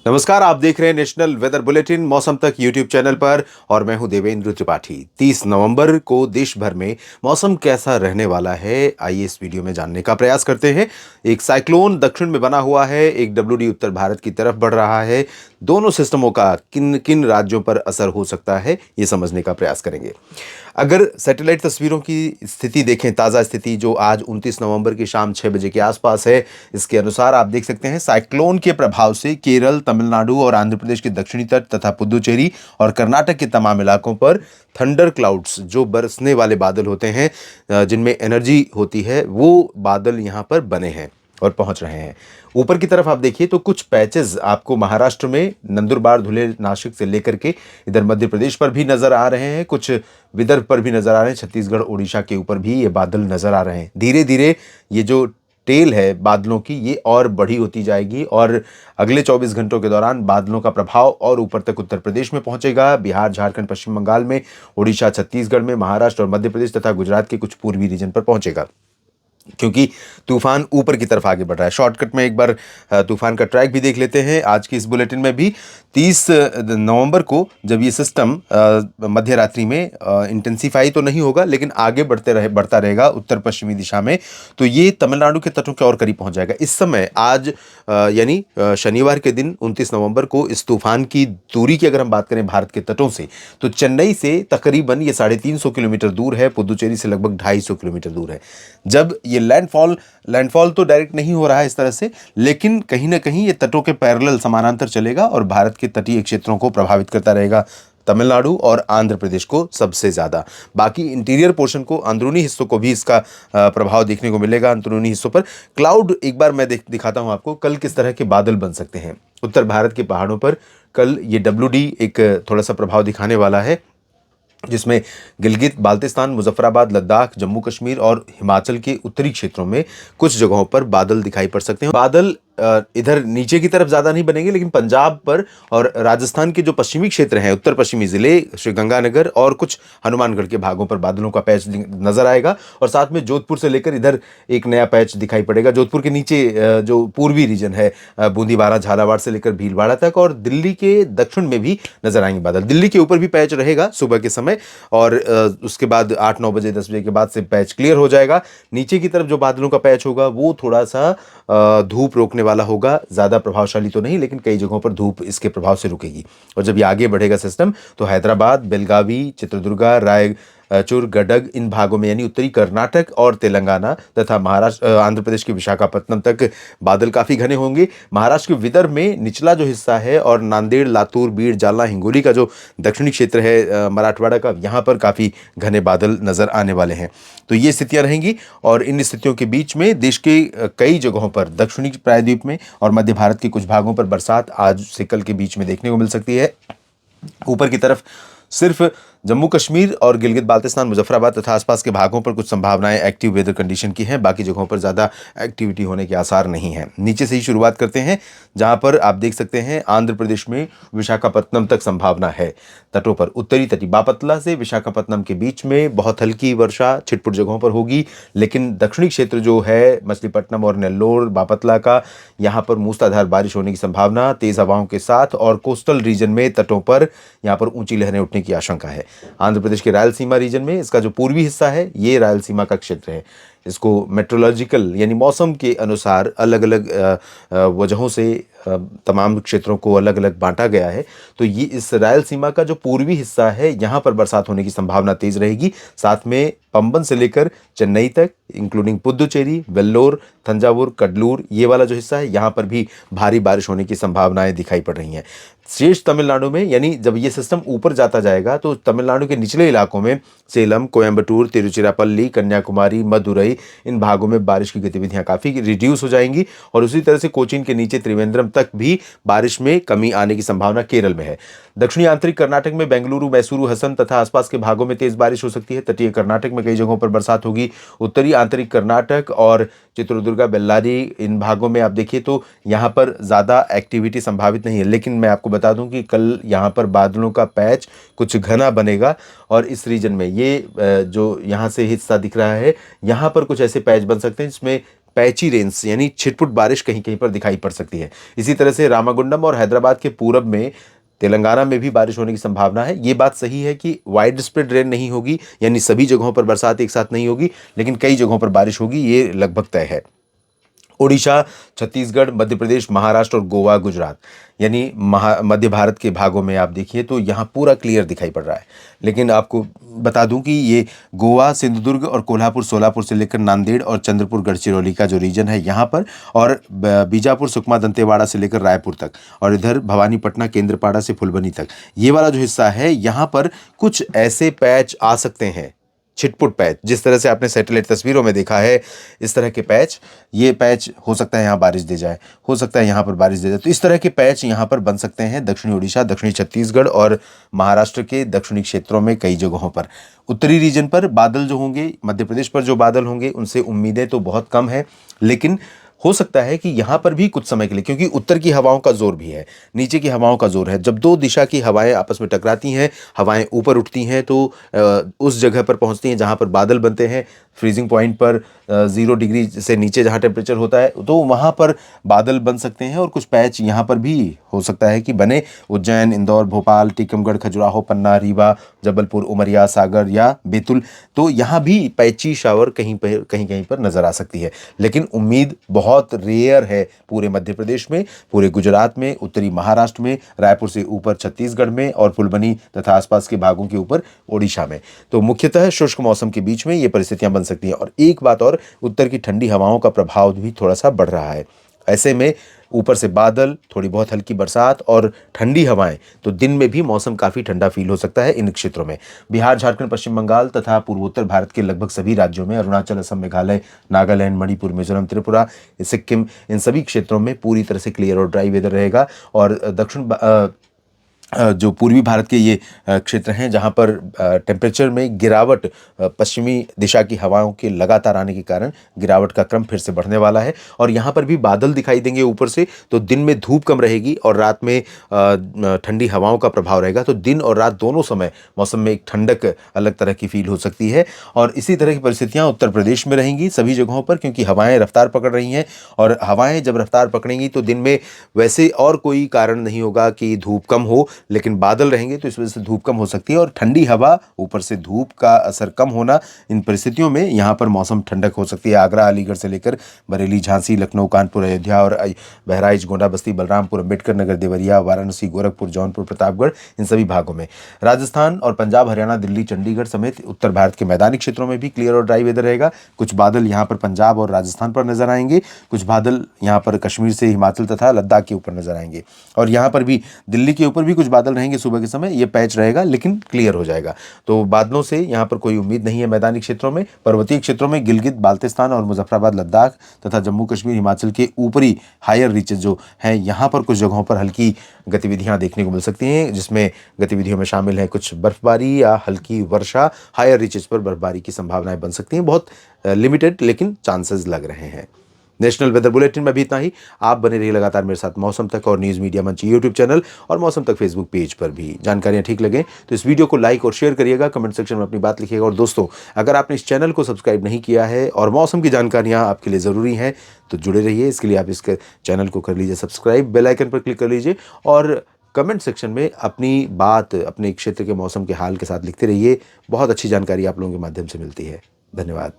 नमस्कार, आप देख रहे हैं नेशनल वेदर बुलेटिन मौसम तक यूट्यूब चैनल पर और मैं हूं देवेंद्र त्रिपाठी। 30 नवंबर को देश भर में मौसम कैसा रहने वाला है, आइए इस वीडियो में जानने का प्रयास करते हैं। एक साइक्लोन दक्षिण में बना हुआ है, एक डब्ल्यूडी उत्तर भारत की तरफ बढ़ रहा है। दोनों सिस्टमों का किन किन राज्यों पर असर हो सकता है, ये समझने का प्रयास करेंगे। अगर सैटेलाइट तस्वीरों की स्थिति देखें, ताज़ा स्थिति जो आज 29 नवंबर की शाम 6 बजे के आसपास है, इसके अनुसार आप देख सकते हैं साइक्लोन के प्रभाव से केरल, तमिलनाडु और आंध्र प्रदेश के दक्षिणी तट तथा पुदुचेरी और कर्नाटक के तमाम इलाकों पर थंडर क्लाउड्स, जो बरसने वाले बादल होते हैं जिनमें एनर्जी होती है, वो बादल यहाँ पर बने हैं और पहुंच रहे हैं। ऊपर की तरफ आप देखिए तो कुछ पैचेस आपको महाराष्ट्र में नंदुरबार, धुले, नासिक से लेकर के इधर मध्य प्रदेश पर भी नजर आ रहे हैं, कुछ विदर्भ पर भी नजर आ रहे हैं, छत्तीसगढ़, उड़ीसा के ऊपर भी ये बादल नजर आ रहे हैं। धीरे धीरे ये जो टेल है बादलों की, ये और बड़ी होती जाएगी और अगले 24 घंटों के दौरान बादलों का प्रभाव और ऊपर तक उत्तर प्रदेश में पहुंचेगा। बिहार, झारखंड, पश्चिम बंगाल में, उड़ीसा, छत्तीसगढ़ में, महाराष्ट्र और मध्य प्रदेश तथा गुजरात के कुछ पूर्वी रीजन पर पहुंचेगा, क्योंकि तूफान ऊपर की तरफ आगे बढ़ रहा है। शॉर्टकट में एक बार तूफान का ट्रैक भी देख लेते हैं आज की इस बुलेटिन में भी। 30 नवंबर को जब ये सिस्टम मध्य रात्रि में इंटेंसीफाई तो नहीं होगा, लेकिन आगे बढ़ता रहेगा उत्तर पश्चिमी दिशा में, तो ये तमिलनाडु के तटों के और करीब पहुंच जाएगा। इस समय आज यानी शनिवार के दिन 29 नवंबर को इस तूफान की दूरी की अगर हम बात करें भारत के तटों से, तो चेन्नई से तकरीबन ये 350 किलोमीटर दूर है, पुदुचेरी से लगभग 250 किलोमीटर दूर है। जब ये लैंडफॉल तो डायरेक्ट नहीं हो रहा है इस तरह से, लेकिन कहीं ना कहीं ये तटों के पैरेलल समानांतर चलेगा और भारत के तटीय क्षेत्रों को प्रभावित करता रहेगा, तमिलनाडु और आंध्र प्रदेश को सबसे ज़्यादा। बाकी इंटीरियर पोर्शन को, अंदरूनी हिस्सों को भी इसका प्रभाव देखने को मिलेगा। अंदरूनी हिस्सों पर क्लाउड एक बार मैं दिखाता हूं आपको कल किस तरह के बादल बन सकते हैं। उत्तर भारत के पहाड़ों पर कल ये डब्ल्यूडी एक थोड़ा सा प्रभाव दिखाने वाला है, जिसमें गिलगित, बाल्टिस्तान, मुजफ्फराबाद, लद्दाख, जम्मू कश्मीर और हिमाचल के उत्तरी क्षेत्रों में कुछ जगहों पर बादल दिखाई पड़ सकते हैं। बादल इधर नीचे की तरफ ज़्यादा नहीं बनेंगे, लेकिन पंजाब पर और राजस्थान के जो पश्चिमी क्षेत्र हैं, उत्तर पश्चिमी ज़िले, श्रीगंगानगर और कुछ हनुमानगढ़ के भागों पर बादलों का पैच नज़र आएगा। और साथ में जोधपुर से लेकर इधर एक नया पैच दिखाई पड़ेगा। जोधपुर के नीचे जो पूर्वी रीजन है, बूंदीवाड़ा, झालावाड़ से लेकर भीलवाड़ा तक, और दिल्ली के दक्षिण में भी नजर आएंगे बादल। दिल्ली के ऊपर भी पैच रहेगा सुबह के समय, और उसके बाद 8-9 बजे, 10 बजे के बाद से पैच क्लियर हो जाएगा। नीचे की तरफ जो बादलों का पैच होगा वो थोड़ा सा धूप रोकने वाला होगा, ज़्यादा प्रभावशाली तो नहीं, लेकिन कई जगहों पर धूप इसके प्रभाव से रुकेगी। और जब ये आगे बढ़ेगा सिस्टम, तो हैदराबाद, बेलगावी, चित्रदुर्गा, रायचूर, गडग, इन भागों में यानी उत्तरी कर्नाटक और तेलंगाना तथा महाराष्ट्र, आंध्र प्रदेश के विशाखापट्टनम तक बादल काफ़ी घने होंगे। महाराष्ट्र के विदर्भ में निचला जो हिस्सा है और नांदेड़, लातूर, बीड़, जालना, हिंगोली का जो दक्षिणी क्षेत्र है मराठवाड़ा का, यहाँ पर काफ़ी घने बादल नज़र आने वाले हैं। तो ये स्थितियाँ रहेंगी और इन स्थितियों के बीच में देश के कई जगहों पर, दक्षिणी प्रायद्वीप में और मध्य भारत के कुछ भागों पर बरसात आज से कल के बीच में देखने को मिल सकती है। ऊपर की तरफ सिर्फ जम्मू कश्मीर और गिलगित बाल्टिस्तान, मुजफ्फराबाद तथा आसपास के भागों पर कुछ संभावनाएं एक्टिव वेदर कंडीशन की हैं, बाकी जगहों पर ज़्यादा एक्टिविटी होने के आसार नहीं हैं। नीचे से ही शुरुआत करते हैं, जहां पर आप देख सकते हैं आंध्र प्रदेश में विशाखापट्टनम तक संभावना है। तटों पर उत्तरी तटी बापतला से विशाखापट्टनम के बीच में बहुत हल्की वर्षा छिटपुट जगहों पर होगी, लेकिन दक्षिणी क्षेत्र जो है मछलीपट्टनम और नेल्लोर, बापतला का, यहाँ पर मूसलाधार बारिश होने की संभावना तेज हवाओं के साथ, और कोस्टल रीजन में तटों पर यहाँ पर ऊंची लहरें उठने की आशंका है। आंध्र प्रदेश के रायलसीमा रीजन में, इसका जो पूर्वी हिस्सा है ये रायलसीमा का क्षेत्र है, इसको मेट्रोलॉजिकल यानी मौसम के अनुसार अलग अलग वजहों से तमाम क्षेत्रों को अलग अलग बांटा गया है। तो ये इस रायलसीमा का जो पूर्वी हिस्सा है, यहाँ पर बरसात होने की संभावना तेज रहेगी। साथ में पंबन से लेकर चेन्नई तक, इंक्लूडिंग पुदुचेरी, वेल्लोर, तंजावुर, कडलूर, ये वाला जो हिस्सा है, यहाँ पर भी भारी बारिश होने की संभावनाएं दिखाई पड़ रही हैं। शेष तमिलनाडु में, यानी जब ये सिस्टम ऊपर जाता जाएगा तो तमिलनाडु के निचले इलाकों में सेलम, कोयम्बटूर, तिरुचिरापल्ली, कन्याकुमारी, मदुरई, इन भागों में बारिश की गतिविधियां काफ़ी रिड्यूस हो जाएंगी। और उसी तरह से कोचीन के नीचे त्रिवेंद्रम तक भी बारिश में कमी आने की संभावना केरल में है। दक्षिणी आंतरिक कर्नाटक में बेंगलुरु, मैसूरू, हसन तथा आसपास के भागों में तेज बारिश हो सकती है। तटीय कर्नाटक में कई जगहों पर बरसात होगी। उत्तरी आंतरिक कर्नाटक और चित्रदुर्गा, बेल्लारी, इन भागों में आप देखिए तो यहाँ पर ज़्यादा एक्टिविटी संभावित नहीं है, लेकिन मैं आपको बता दूं कि कल यहाँ पर बादलों का पैच कुछ घना बनेगा और इस रीजन में ये जो यहाँ से हिस्सा दिख रहा है, यहाँ पर कुछ ऐसे पैच बन सकते हैं जिसमें पैची रेन्स यानी छिटपुट बारिश कहीं कहीं पर दिखाई पड़ सकती है। इसी तरह से रामागुंडम और हैदराबाद के पूरब में, तेलंगाना में भी बारिश होने की संभावना है। ये बात सही है कि वाइड स्प्रेड रेन नहीं होगी, यानी सभी जगहों पर बरसात एक साथ नहीं होगी, लेकिन कई जगहों पर बारिश होगी, ये लगभग तय है। ओडिशा, छत्तीसगढ़, मध्य प्रदेश, महाराष्ट्र और गोवा, गुजरात यानी मध्य भारत के भागों में आप देखिए तो यहाँ पूरा क्लियर दिखाई पड़ रहा है। लेकिन आपको बता दूं कि ये गोवा, सिंधुदुर्ग और कोल्हापुर, सोलापुर से लेकर नांदेड़ और चंद्रपुर, गढ़चिरौली का जो रीजन है यहाँ पर, और बीजापुर, सुकमा, दंतेवाड़ा से लेकर रायपुर तक, और इधर भवानीपटना, केंद्रपाड़ा से फुलबनी तक, ये वाला जो हिस्सा है यहाँ पर कुछ ऐसे पैच आ सकते हैं, छिटपुट पैच, जिस तरह से आपने सैटेलाइट तस्वीरों में देखा है, इस तरह के पैच, ये पैच हो सकता है यहाँ बारिश दे जाए, हो सकता है यहाँ पर बारिश दे जाए। तो इस तरह के पैच यहाँ पर बन सकते हैं दक्षिणी उड़ीसा, दक्षिणी छत्तीसगढ़ और महाराष्ट्र के दक्षिणी क्षेत्रों में कई जगहों पर। उत्तरी रीजन पर बादल जो होंगे, मध्य प्रदेश पर जो बादल होंगे, उनसे उम्मीदें तो बहुत कम है, लेकिन हो सकता है कि यहाँ पर भी कुछ समय के लिए, क्योंकि उत्तर की हवाओं का जोर भी है, नीचे की हवाओं का जोर है, जब दो दिशा की हवाएं आपस में टकराती हैं, हवाएं ऊपर उठती हैं, तो उस जगह पर पहुंचती हैं जहां पर बादल बनते हैं, फ्रीजिंग पॉइंट पर 0 डिग्री से नीचे जहां टेम्परेचर होता है, तो वहां पर बादल बन सकते हैं और कुछ पैच यहाँ पर भी हो सकता है कि बने। उज्जैन, इंदौर, भोपाल, टीकमगढ़, खजुराहो, पन्ना, रीवा, जबलपुर, उमरिया, सागर या बैतूल, तो यहाँ भी पैची शावर कहीं कहीं पर नजर आ सकती है। लेकिन उम्मीद बहुत रेयर है पूरे मध्य प्रदेश में, पूरे गुजरात में, उत्तरी महाराष्ट्र में, रायपुर से ऊपर छत्तीसगढ़ में और फुलबनी तथा आसपास के भागों के ऊपर ओडिशा में। तो मुख्यतः शुष्क मौसम के बीच में ये परिस्थितियां बन सकती हैं। और एक बात और, उत्तर की ठंडी हवाओं का प्रभाव भी थोड़ा सा बढ़ रहा है। ऐसे में ऊपर से बादल, थोड़ी बहुत हल्की बरसात और ठंडी हवाएं, तो दिन में भी मौसम काफ़ी ठंडा फील हो सकता है इन क्षेत्रों में। बिहार, झारखंड, पश्चिम बंगाल तथा पूर्वोत्तर भारत के लगभग सभी राज्यों में, अरुणाचल, असम, मेघालय, नागालैंड, मणिपुर, मिजोरम, त्रिपुरा, सिक्किम, इन सभी क्षेत्रों में पूरी तरह से क्लियर और ड्राई वेदर रहेगा। और जो पूर्वी भारत के ये क्षेत्र हैं जहाँ पर टेम्परेचर में गिरावट, पश्चिमी दिशा की हवाओं के लगातार आने के कारण गिरावट का क्रम फिर से बढ़ने वाला है। और यहाँ पर भी बादल दिखाई देंगे ऊपर से, तो दिन में धूप कम रहेगी और रात में ठंडी हवाओं का प्रभाव रहेगा। तो दिन और रात दोनों समय मौसम में एक ठंडक अलग तरह की फील हो सकती है। और इसी तरह की परिस्थितियाँ उत्तर प्रदेश में रहेंगी सभी जगहों पर, क्योंकि हवाएं रफ्तार पकड़ रही हैं। और हवाएं जब रफ्तार पकड़ेंगी तो दिन में वैसे और कोई कारण नहीं होगा कि धूप कम हो, लेकिन बादल रहेंगे तो इस वजह से धूप कम हो सकती है। और ठंडी हवा, ऊपर से धूप का असर कम होना, इन परिस्थितियों में यहाँ पर मौसम ठंडक हो सकती है। आगरा, अलीगढ़ से लेकर बरेली, झांसी, लखनऊ, कानपुर, अयोध्या और बहराइच, गोंडा, बस्ती, बलरामपुर, अम्बेडकर नगर, देवरिया, वाराणसी, गोरखपुर, जौनपुर, प्रतापगढ़, इन सभी भागों में। राजस्थान और पंजाब, हरियाणा, दिल्ली, चंडीगढ़ समेत उत्तर भारत के मैदानी क्षेत्रों में भी क्लियर और ड्राई वेदर रहेगा। कुछ बादल यहाँ पर पंजाब और राजस्थान पर नजर आएंगे, कुछ बादल यहाँ पर कश्मीर से हिमाचल तथा लद्दाख के ऊपर नजर आएंगे। और यहाँ पर भी दिल्ली के ऊपर भी कुछ बादल रहेंगे सुबह के समय, ये पैच रहेगा लेकिन क्लियर हो जाएगा। तो बादलों से यहाँ पर कोई उम्मीद नहीं है मैदानी क्षेत्रों में। पर्वतीय क्षेत्रों में गिलगित, बाल्टिस्तान और मुजफ्फराबाद, लद्दाख तथा जम्मू कश्मीर, हिमाचल के ऊपरी हायर रीचेस जो हैं, यहाँ पर कुछ जगहों पर हल्की गतिविधियाँ देखने को मिल सकती हैं, जिसमें गतिविधियों में शामिल है कुछ बर्फबारी या हल्की वर्षा। हायर रीचेस पर बर्फबारी की संभावनाएं बन सकती हैं, बहुत लिमिटेड लेकिन चांसेस लग रहे हैं। नेशनल वेदर बुलेटिन में भी इतना ही। आप बने रहिए लगातार मेरे साथ मौसम तक और न्यूज़ मीडिया मंच यूट्यूब चैनल और मौसम तक फेसबुक पेज पर भी। जानकारियां ठीक लगे तो इस वीडियो को लाइक और शेयर करिएगा, कमेंट सेक्शन में अपनी बात लिखिएगा। और दोस्तों, अगर आपने इस चैनल को सब्सक्राइब नहीं किया है और मौसम की जानकारियाँ आपके लिए ज़रूरी हैं तो जुड़े रहिए। इसके लिए आप इस चैनल को कर लीजिए सब्सक्राइब, बेल आइकन पर क्लिक कर लीजिए और कमेंट सेक्शन में अपनी बात अपने क्षेत्र के मौसम के हाल के साथ लिखते रहिए। बहुत अच्छी जानकारी आप लोगों के माध्यम से मिलती है। धन्यवाद।